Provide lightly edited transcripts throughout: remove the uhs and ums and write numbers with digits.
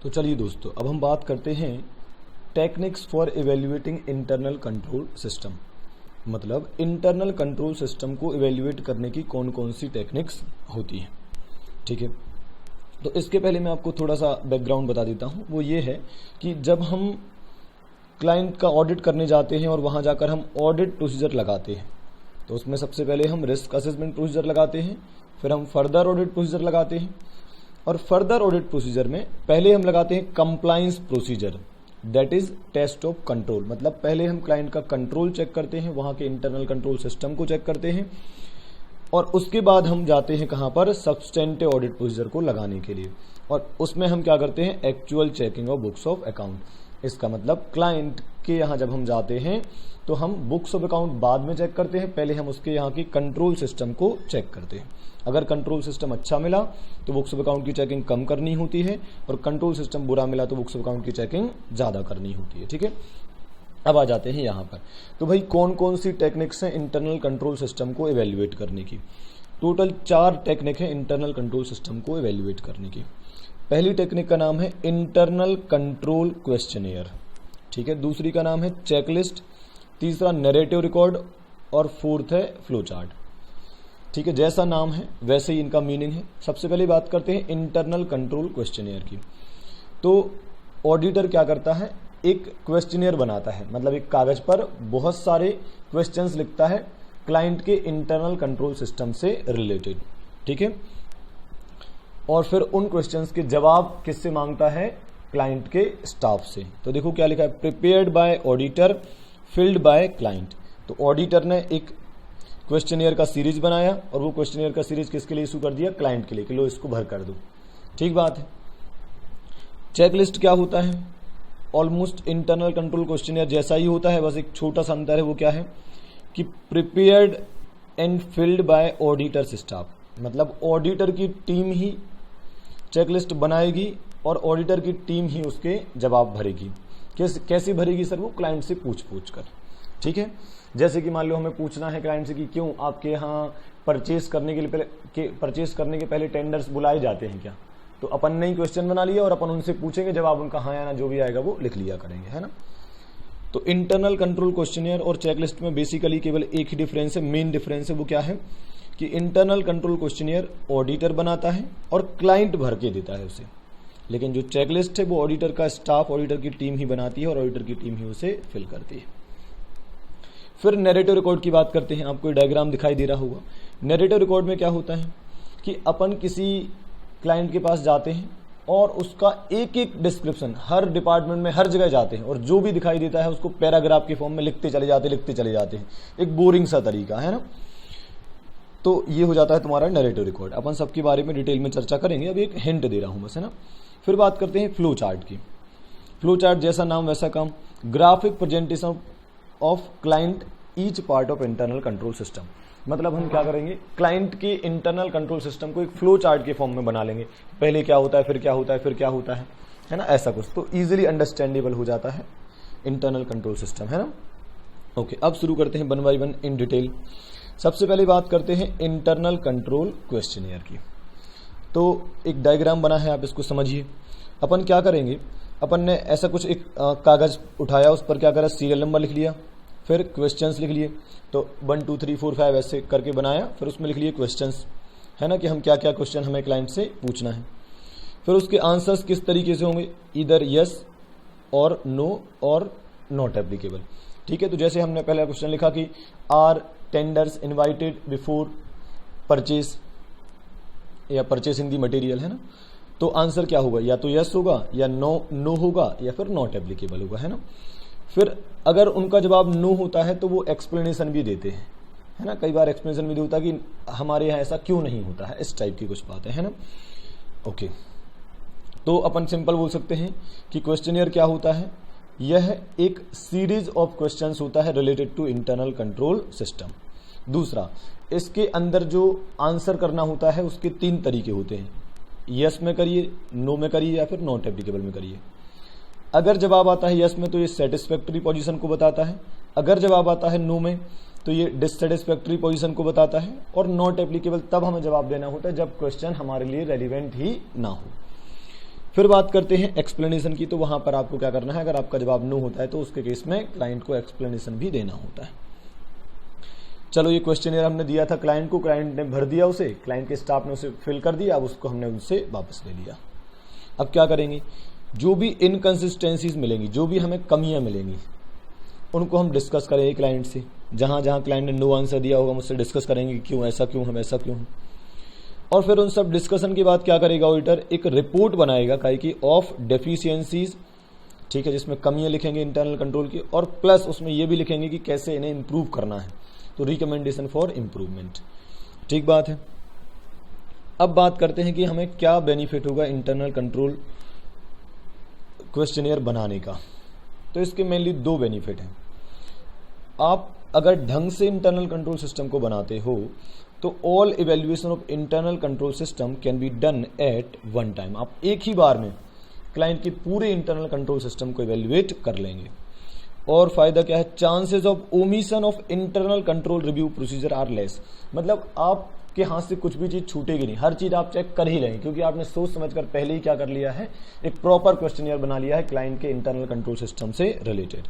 तो चलिए दोस्तों, अब हम बात करते हैं techniques for evaluating internal control system. मतलब इंटरनल कंट्रोल सिस्टम को इवेल्युएट करने की कौन कौन सी टेक्निक्स होती हैं। ठीक है, तो इसके पहले मैं आपको थोड़ा सा बैकग्राउंड बता देता हूं। वो ये है कि जब हम क्लाइंट का ऑडिट करने जाते हैं और वहां जाकर हम ऑडिट प्रोसीजर लगाते हैं, तो उसमें सबसे पहले हम रिस्क असेसमेंट प्रोसीजर लगाते हैं, फिर हम फर्दर ऑडिट प्रोसीजर लगाते हैं, और फर्दर ऑडिट प्रोसीजर में पहले हम लगाते हैं compliance procedure, that is test of control. मतलब पहले हम क्लाइंट का कंट्रोल चेक करते हैं, वहां के इंटरनल कंट्रोल सिस्टम को चेक करते हैं, और उसके बाद हम जाते हैं कहां पर, सब्सटेंटिव ऑडिट प्रोसीजर को लगाने के लिए, और उसमें हम क्या करते हैं, actual checking of books of account. इसका मतलब क्लाइंट के यहां जब हम जाते हैं तो हम बुक्स ऑफ अकाउंट बाद में चेक करते हैं, पहले हम उसके यहाँ की कंट्रोल सिस्टम को चेक करते हैं। अगर कंट्रोल सिस्टम अच्छा मिला तो बुक्स ऑफ अकाउंट की चेकिंग कम करनी होती है, और कंट्रोल सिस्टम बुरा मिला तो बुक्स ऑफ अकाउंट की चेकिंग ज्यादा करनी होती है। ठीक है, अब आ जाते हैं यहाँ पर। तो भाई कौन कौन सी टेक्निक्स हैं इंटरनल कंट्रोल सिस्टम को इवेल्युएट करने की। टोटल 4 टेक्निक है इंटरनल कंट्रोल सिस्टम को इवेल्युएट करने की। पहली टेक्निक का नाम है इंटरनल कंट्रोल क्वेश्चनियर। ठीक है, दूसरी का नाम है चेकलिस्ट, तीसरा नैरेटिव रिकॉर्ड, और फोर्थ है फ्लो चार्ट। ठीक है, जैसा नाम है वैसे ही इनका मीनिंग है। सबसे पहले बात करते हैं इंटरनल कंट्रोल क्वेश्चनियर की। तो ऑडिटर क्या करता है, एक क्वेश्चनियर बनाता है, मतलब एक कागज पर बहुत सारे क्वेश्चंस लिखता है क्लाइंट के इंटरनल कंट्रोल सिस्टम से रिलेटेड। ठीक है, और फिर उन क्वेश्चंस के जवाब किससे मांगता है, क्लाइंट के स्टाफ से। तो देखो क्या लिखा है, prepared by auditor, filled by client. तो ऑडिटर ने एक क्वेश्चनियर का सीरीज बनाया, और वो क्वेश्चनियर का सीरीज किसके लिए इशू कर दिया, क्लाइंट के लिए, कि लो इसको भर कर दो। ठीक बात है। चेकलिस्ट क्या होता है, ऑलमोस्ट इंटरनल कंट्रोल क्वेश्चनियर जैसा ही होता है, बस एक छोटा सा अंतर है। वो क्या है कि prepared and filled by auditor staff. मतलब ऑडिटर की टीम ही चेकलिस्ट बनाएगी और ऑडिटर की टीम ही उसके जवाब भरेगी। कैसे भरेगी सर, वो क्लाइंट से पूछ कर। ठीक है, जैसे कि मान लो हमें पूछना है क्लाइंट से कि क्यों आपके यहाँ परचेस करने के पहले टेंडर्स बुलाए जाते हैं क्या, तो अपन ने ही क्वेश्चन बना लिया और अपन उनसे पूछेंगे, जवाब उनका हाँ या ना जो भी आएगा वो लिख लिया करेंगे, है ना। तो इंटरनल कंट्रोल क्वेश्चनियर और चेकलिस्ट में बेसिकली केवल एक ही डिफरेंस है, मेन डिफरेंस है। वो क्या है कि इंटरनल कंट्रोल क्वेश्चनियर ऑडिटर बनाता है और क्लाइंट भर के देता है उसे, लेकिन जो चेकलिस्ट है वो ऑडिटर का स्टाफ, ऑडिटर की टीम ही बनाती है और ऑडिटर की टीम ही उसे फिल करती है। फिर नैरेटिव रिकॉर्ड की बात करते हैं। आपको डायग्राम दिखाई दे रहा होगा। नैरेटिव रिकॉर्ड में क्या होता है कि अपन किसी क्लाइंट के पास जाते हैं और उसका एक एक डिस्क्रिप्शन, हर डिपार्टमेंट में हर जगह जाते हैं, और जो भी दिखाई देता है उसको पैराग्राफ के फॉर्म में लिखते चले जाते हैं। एक बोरिंग सा तरीका है ना। तो ये हो जाता है तुम्हारा नैरेटिव रिकॉर्ड। अपन सबके बारे में डिटेल में चर्चा करेंगे, अभी एक हिंट दे रहा हूं बस, है ना। फिर बात करते हैं फ्लो चार्ट की। फ्लो चार्ट जैसा नाम वैसा काम, graphic presentation of client each part of internal control system. मतलब हम क्या करेंगे, क्लाइंट के इंटरनल कंट्रोल सिस्टम को एक फ्लो चार्ट के फॉर्म में बना लेंगे। पहले क्या होता है, फिर क्या होता है, फिर क्या होता है ना, ऐसा कुछ। तो इजीली अंडरस्टैंडेबल हो जाता है इंटरनल कंट्रोल सिस्टम, है ना। ओके, अब शुरू करते हैं 1 बाय 1 इन डिटेल। सबसे पहले बात करते हैं इंटरनल कंट्रोल क्वेश्चनियर की। तो एक डायग्राम बना है, आप इसको समझिए। अपन क्या करेंगे, अपन ने ऐसा कुछ एक कागज उठाया, उस पर क्या करा, सीरियल नंबर लिख लिया, फिर क्वेश्चंस लिख लिए। तो 1 2 3 4 5 ऐसे करके बनाया, फिर उसमें लिख लिए क्वेश्चंस, है ना, कि हम क्या क्या क्वेश्चन हमें क्लाइंट से पूछना है। फिर उसके आंसर्स किस तरीके से होंगे, इधर यस और नो और नॉट एप्लीकेबल। ठीक है, तो जैसे हमने पहला क्वेश्चन लिखा कि are tenders invited before purchase या परचेसिंग दी मटेरियल, है ना। तो आंसर क्या होगा, या तो यस होगा, या नो होगा, या फिर नॉट एप्लीकेबल होगा, है ना। फिर अगर उनका जवाब नो होता है तो वो एक्सप्लेनेशन भी देते हैं, है ना। कई बार एक्सप्लेनेशन भी देता है कि हमारे यहाँ ऐसा क्यों नहीं होता है, इस टाइप की कुछ बातें, है ना। ओके, तो अपन सिंपल बोल सकते हैं कि क्वेश्चनियर क्या होता है, यह एक सीरीज ऑफ क्वेश्चंस होता है related to internal control system. दूसरा, इसके अंदर जो आंसर करना होता है उसके 3 तरीके होते हैं, यस में करिए, नो में करिए, या फिर नॉट एप्लीकेबल में करिए। अगर जवाब आता है यस में तो ये सेटिस्फैक्टरी पोजीशन को बताता है, अगर जवाब आता है नो में तो ये डिससेटिस्फैक्टरी पोजीशन को बताता है, और नॉट एप्लीकेबल तब हमें जवाब देना होता है जब क्वेश्चन हमारे लिए रेलिवेंट ही ना हो। फिर बात करते हैं एक्सप्लेनेशन की। तो वहां पर आपको क्या करना है, अगर आपका जवाब नो होता है तो उसके केस में क्लाइंट को एक्सप्लेनेशन भी देना होता है। चलो ये क्वेश्चनियर हमने दिया था क्लाइंट को, क्लाइंट ने भर दिया उसे, क्लाइंट के स्टाफ ने उसे फिल कर दिया, अब उसको हमने उनसे वापस ले लिया। अब क्या करेंगे, जो भी इनकंसिस्टेंसीज मिलेंगी, जो भी हमें कमियां मिलेंगी, उनको हम डिस्कस करेंगे क्लाइंट से। जहां जहां क्लाइंट ने नो आंसर दिया होगा मुझसे डिस्कस करेंगे क्यों ऐसा क्यों हम ऐसा क्यों। और फिर उन सब डिस्कशन के बाद क्या करेगा ऑडिटर, एक रिपोर्ट बनाएगा काहे की ऑफ डेफिशिएंसीज, ठीक है, जिसमें कमियां लिखेंगे इंटरनल कंट्रोल की, और प्लस उसमें यह भी लिखेंगे कि कैसे इन्हें इंप्रूव करना है, तो रिकमेंडेशन फॉर इंप्रूवमेंट। ठीक बात है। अब बात करते हैं कि हमें क्या बेनिफिट होगा इंटरनल कंट्रोल क्वेश्चनियर बनाने का। तो इसके मेनली दो बेनिफिट हैं। आप अगर ढंग से इंटरनल कंट्रोल सिस्टम को बनाते हो तो all evaluation of internal control system can be done at one time. आप एक ही बार में क्लाइंट की पूरे इंटरनल कंट्रोल सिस्टम को इवेल्युएट कर लेंगे। और फायदा क्या है, chances of omission of internal control review procedure are less. मतलब आपके हाथ से कुछ भी चीज छूटेगी नहीं, हर चीज आप चेक कर ही लेंगे, क्योंकि आपने सोच समझकर पहले ही क्या कर लिया है, एक प्रॉपर क्वेश्चनियर बना लिया है क्लाइंट के इंटरनल कंट्रोल सिस्टम से रिलेटेड।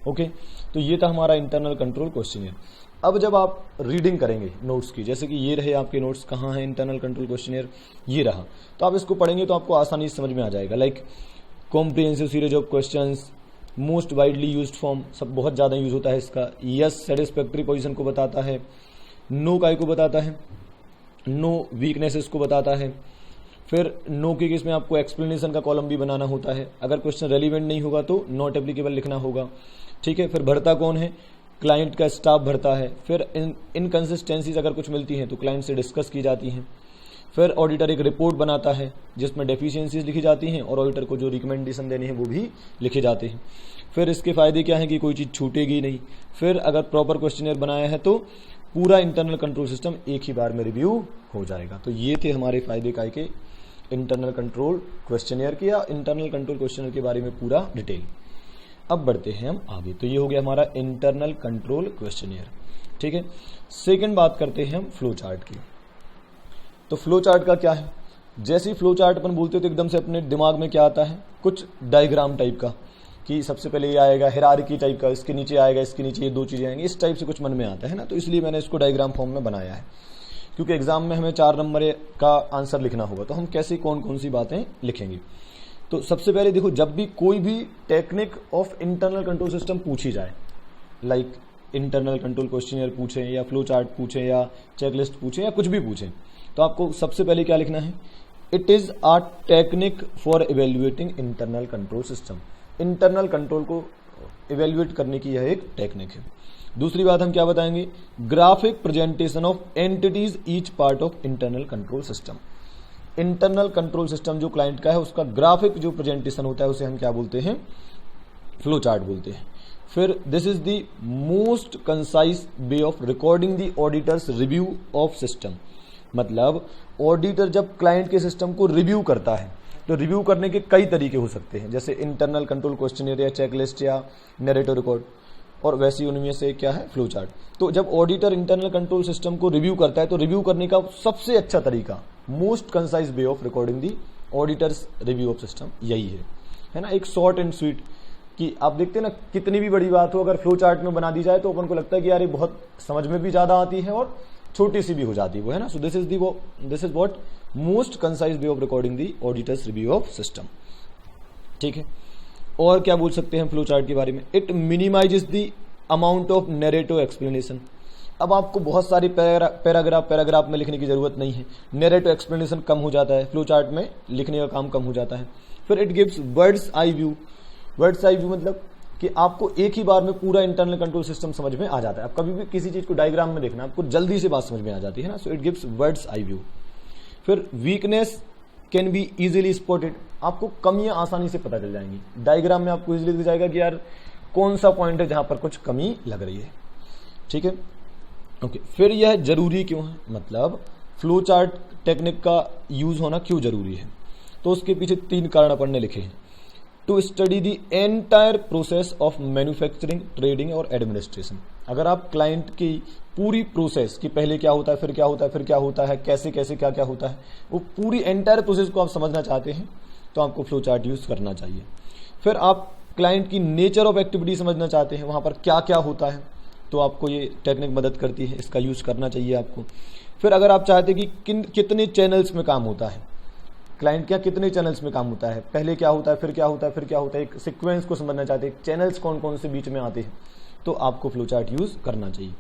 ओके, तो ये था हमारा इंटरनल कंट्रोल क्वेश्चनियर। अब जब आप रीडिंग करेंगे नोट्स की, जैसे कि ये रहे आपके नोट्स, कहाँ है इंटरनल कंट्रोल क्वेश्चनियर, ये रहा, तो आप इसको पढ़ेंगे तो आपको आसानी से समझ में आ जाएगा। Like comprehensive series of questions, most widely used form, सब बहुत ज्यादा यूज होता है इसका। यस सेटिस्फैक्टरी पोजीशन को बताता है, नो काय को बताता है, नो वीकनेसेस को बताता है। फिर नो के केस में आपको एक्सप्लेनेशन का कॉलम भी बनाना होता है। अगर क्वेश्चन रेलिवेंट नहीं होगा तो नॉट एप्लीकेबल लिखना होगा। ठीक है, फिर भरता कौन है, क्लाइंट का स्टाफ भरता है। फिर इनकंसिस्टेंसीज अगर कुछ मिलती हैं तो क्लाइंट से डिस्कस की जाती हैं। फिर ऑडिटर एक रिपोर्ट बनाता है जिसमें डेफिशिएंसीज लिखी जाती हैं और ऑडिटर को जो रिकमेंडेशन देने हैं वो भी लिखे जाते हैं। फिर इसके फायदे क्या हैं कि कोई चीज छूटेगी नहीं। फिर अगर प्रॉपर क्वेश्चनियर बनाया है तो पूरा इंटरनल कंट्रोल सिस्टम एक ही बार में रिव्यू हो जाएगा। तो ये थे हमारे फायदे काय के इंटरनल कंट्रोल क्वेश्चनियर के या इंटरनल कंट्रोल क्वेश्चनियर के बारे में पूरा डिटेल। अब बढ़ते हैं हम आगे। तो ये हो गया हमारा इंटरनल कंट्रोल क्वेश्चनियर। ठीक है, सेकंड बात करते हैं हम फ्लो चार्ट की। तो फ्लो चार्ट का क्या है, जैसे ही फ्लो चार्ट अपन बोलते हो तो एकदम से अपने दिमाग में क्या आता है, कुछ डायग्राम टाइप का, कि सबसे पहले ये आएगा हिरार्की टाइप का, इसके नीचे आएगा, इसके नीचे ये दो चीजें आएंगी, इस टाइप से कुछ मन में आता है ना। तो इसलिए मैंने इसको डायग्राम फॉर्म में बनाया है, क्योंकि एग्जाम में हमें 4 नंबर का आंसर लिखना होगा, तो हम कैसे कौन कौन सी बातें लिखेंगे। तो सबसे पहले देखो, जब भी कोई भी technique of internal control system पूछी जाए, लाइक इंटरनल कंट्रोल क्वेश्चनियर पूछे या फ्लो चार्ट पूछे या चेकलिस्ट पूछे या कुछ भी पूछे, तो आपको सबसे पहले क्या लिखना है, it is a technique for evaluating internal control system. Internal control को इवेल्युएट करने की यह एक टेक्निक है। दूसरी बात हम क्या बताएंगे, graphic presentation of entities each part of internal control system. Internal control system जो क्लाइंट का है उसका ग्राफिक जो प्रेजेंटेशन होता है उसे हम क्या बोलते हैं, फ्लो चार्ट बोलते हैं। फिर this is the most concise way of recording the auditors review of system. मतलब ऑडिटर जब क्लाइंट के सिस्टम को रिव्यू करता है तो रिव्यू करने के कई तरीके हो सकते हैं, जैसे इंटरनल कंट्रोल क्वेश्चनियर या चेकलिस्ट या नैरेटिव रिकॉर्ड, और वैसे ही उनमें से क्या है, फ्लो चार्ट। तो जब ऑडिटर इंटरनल कंट्रोल सिस्टम को रिव्यू करता है तो रिव्यू करने का सबसे अच्छा तरीका, most concise way of recording the auditors review of system यही है ना, एक शॉर्ट एंड स्वीट। कि आप देखते हैं ना, कितनी भी बड़ी बात हो अगर फ्लो चार्ट में बना दी जाए तो अपन को लगता है कि यार ये बहुत समझ में भी ज्यादा आती है और छोटी सी भी हो जाती है वो, है ना। So this is what most concise way of recording the auditors review of system. ठीक है, और क्या बोल सकते हैं फ्लो चार्ट के बारे में, it minimises the amount of narrative explanation. अब आपको बहुत सारे पैराग्राफ में लिखने की जरूरत नहीं है, नैरेटिव एक्सप्लेनेशन कम हो जाता है, फ्लो चार्ट में लिखने का काम कम हो जाता है। फिर it gives bird's eye view. Birds eye view मतलब कि आपको एक ही बार में पूरा इंटरनल कंट्रोल सिस्टम समझ में आ जाता है। आप कभी भी किसी चीज को डायग्राम में देखना, आपको जल्दी से बात समझ में आ जाती है ना। So it gives bird's eye view. फिर weakness can be easily spotted. आपको कमियां आसानी से पता चल जाएंगी, डायग्राम में आपको इजीली दिख जाएगा कि यार कौन सा पॉइंट है जहां पर कुछ कमी लग रही है। ठीक है, ओके। फिर यह जरूरी क्यों है, मतलब फ्लो चार्ट टेक्निक का यूज होना क्यों जरूरी है, तो उसके पीछे 3 कारण अपन ने लिखे हैं। To study the entire process of manufacturing, trading और एडमिनिस्ट्रेशन। अगर आप क्लाइंट की पूरी प्रोसेस कि पहले क्या होता है, फिर क्या होता है, फिर क्या होता है, कैसे कैसे क्या क्या होता है, वो पूरी एंटायर प्रोसेस को आप समझना चाहते हैं तो आपको फ्लो चार्ट यूज करना चाहिए। फिर आप क्लाइंट की नेचर ऑफ एक्टिविटी समझना चाहते हैं, वहां पर क्या क्या होता है, तो आपको ये टेक्निक मदद करती है, इसका यूज करना चाहिए आपको। फिर अगर आप चाहते हैं कि कितने चैनल्स में काम होता है, क्लाइंट क्या कितने चैनल्स में काम होता है, पहले क्या होता है, फिर क्या होता है, फिर क्या होता है, एक सीक्वेंस को समझना चाहते हैं, चैनल्स कौन कौन से बीच में आते हैं, तो आपको फ्लो चार्ट यूज करना चाहिए।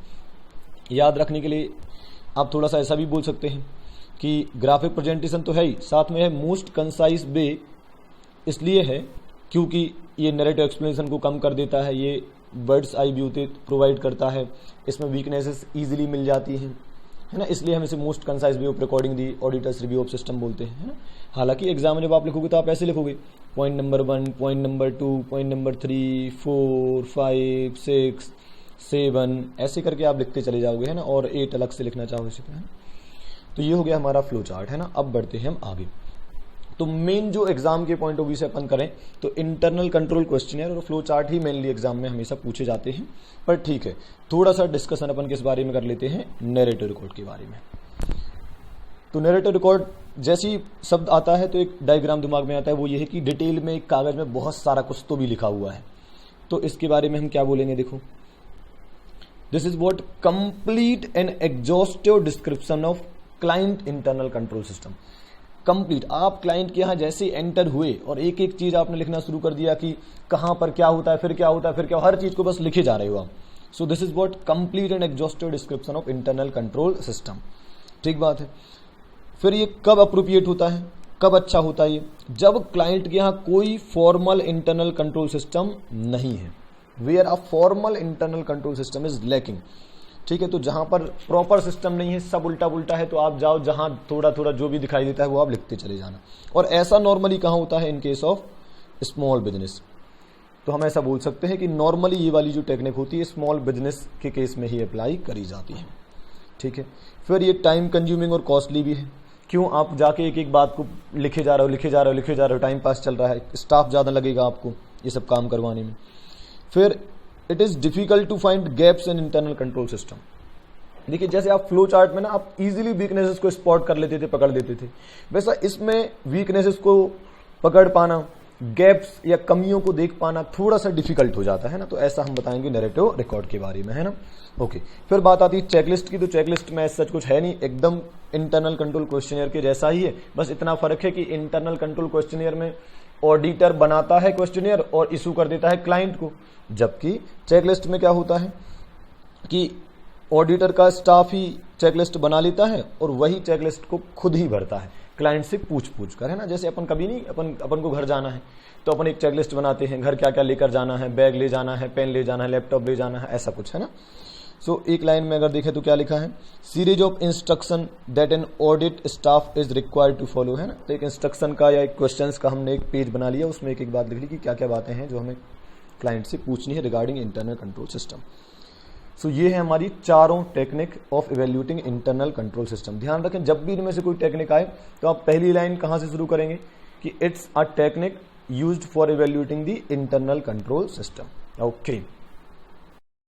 याद रखने के लिए आप थोड़ा सा ऐसा भी बोल सकते हैं कि ग्राफिक प्रेजेंटेशन तो है ही, साथ में है मोस्ट कंसाइज वे, इसलिए है क्योंकि ये नैरेटिव एक्सप्लेनेशन को कम कर देता है, ये बर्ड्स आई व्यू प्रोवाइड करता है, इसमें वीकनेसेस इजीली मिल जाती हैं, है ना, इसलिए हम इसे most concise way of recording the auditors review of system बोलते हैं, है ना। हालांकि एग्जाम में जब आप लिखोगे तो आप ऐसे लिखोगे, point number 1, point number 2, point number 3, 4, 5, 6, 7 ऐसे करके आप लिखते चले जाओगे, है ना, और 8 अलग से लिखना चाहोगे इसी तरह। तो ये हो गया हमारा फ्लो चार्ट, है ना। अब बढ़ते हैं हम आगे। तो मेन जो एग्जाम के पॉइंट ऑफ व्यू से अपन करें तो इंटरनल कंट्रोल क्वेश्चनर और फ्लो चार्ट ही मेनली एग्जाम में हमेशा पूछे जाते हैं, पर ठीक है थोड़ा सा डिस्कशन अपन किस बारे में कर लेते हैं, नैरेटिव रिकॉर्ड के बारे में। तो नैरेटिव रिकॉर्ड जैसे ही शब्द आता है तो एक डायग्राम दिमाग में आता है, वो ये है कि डिटेल में एक कागज में बहुत सारा कुछ तो भी लिखा हुआ है। तो इसके बारे में हम क्या बोलेंगे, देखो, this is what complete and exhaustive description of client internal control system. Complete, आप क्लाइंट के यहां जैसे एंटर हुए और एक एक चीज आपने लिखना शुरू कर दिया कि कहां पर क्या होता है, फिर क्या होता है, फिर क्या, हर चीज को बस लिखे जा रहे हो आप। So this is what complete and exhaustive description of internal control system. ठीक बात है। फिर ये कब अप्रोप्रिएट होता है, कब अच्छा होता है, ये जब क्लाइंट के यहां कोई फॉर्मल इंटरनल कंट्रोल सिस्टम नहीं है, where a formal internal control system is lacking. ठीक है, तो जहां पर प्रॉपर सिस्टम नहीं है, सब उल्टा पुल्टा है, तो आप जाओ जहां थोड़ा थोड़ा जो भी दिखाई देता है वो आप लिखते चले जाना। और ऐसा नॉर्मली कहां होता है, in case of small business. तो हम ऐसा बोल सकते हैं कि नॉर्मली ये वाली जो टेक्निक होती है स्मॉल बिजनेस के केस में ही अप्लाई करी जाती है। ठीक है। फिर ये टाइम कंज्यूमिंग और कॉस्टली भी है। क्यों, आप जाके एक एक बात को लिखे जा रहे हो, टाइम पास चल रहा है, स्टाफ ज्यादा लगेगा आपको ये सब काम करवाने में। फिर it is difficult to find gaps in internal control system. देखिए, जैसे आप फ्लो चार्ट में ना आप इजीली वीकनेसेस को स्पॉट कर लेते थे, पकड़ लेते थे, वैसा इसमें वीकनेसेस को पकड़ पाना, गैप्स या कमियों को देख पाना थोड़ा सा डिफिकल्ट हो जाता है ना। तो ऐसा हम बताएंगे नैरेटिव रिकॉर्ड के बारे में, है ना। ओके, फिर बात आती है चेकलिस्ट की। तो चेकलिस्ट में सच कुछ है नहीं, एकदम इंटरनल कंट्रोल क्वेश्चनियर के जैसा ही है, बस इतना फर्क है कि इंटरनल कंट्रोल क्वेश्चनियर में ऑडिटर बनाता है क्वेश्चनियर और इशू कर देता है क्लाइंट को, जबकि चेकलिस्ट में क्या होता है कि ऑडिटर का स्टाफ ही चेकलिस्ट बना लेता है और वही चेकलिस्ट को खुद ही भरता है क्लाइंट से पूछ कर, है ना। जैसे अपन कभी नहीं, अपन को घर जाना है तो अपन एक चेकलिस्ट बनाते हैं, घर क्या क्या लेकर जाना है, बैग ले जाना है, पेन ले जाना है, लैपटॉप ले जाना है, ऐसा कुछ, है ना। सो एक लाइन में अगर देखें तो क्या लिखा है, series of instruction that an audit staff is required to follow, है ना। तो एक इंस्ट्रक्शन का या एक क्वेश्चंस का हमने एक पेज बना लिया, उसमें एक एक बात लिख ली कि क्या क्या बातें हैं जो हमें क्लाइंट से पूछनी है रिगार्डिंग इंटरनल कंट्रोल सिस्टम। सो ये है हमारी चारों technique of evaluating internal control system. ध्यान रखें, जब भी इनमें से कोई टेक्निक आए तो आप पहली लाइन कहां से शुरू करेंगे कि it's a technique used for evaluating the internal control system. Okay.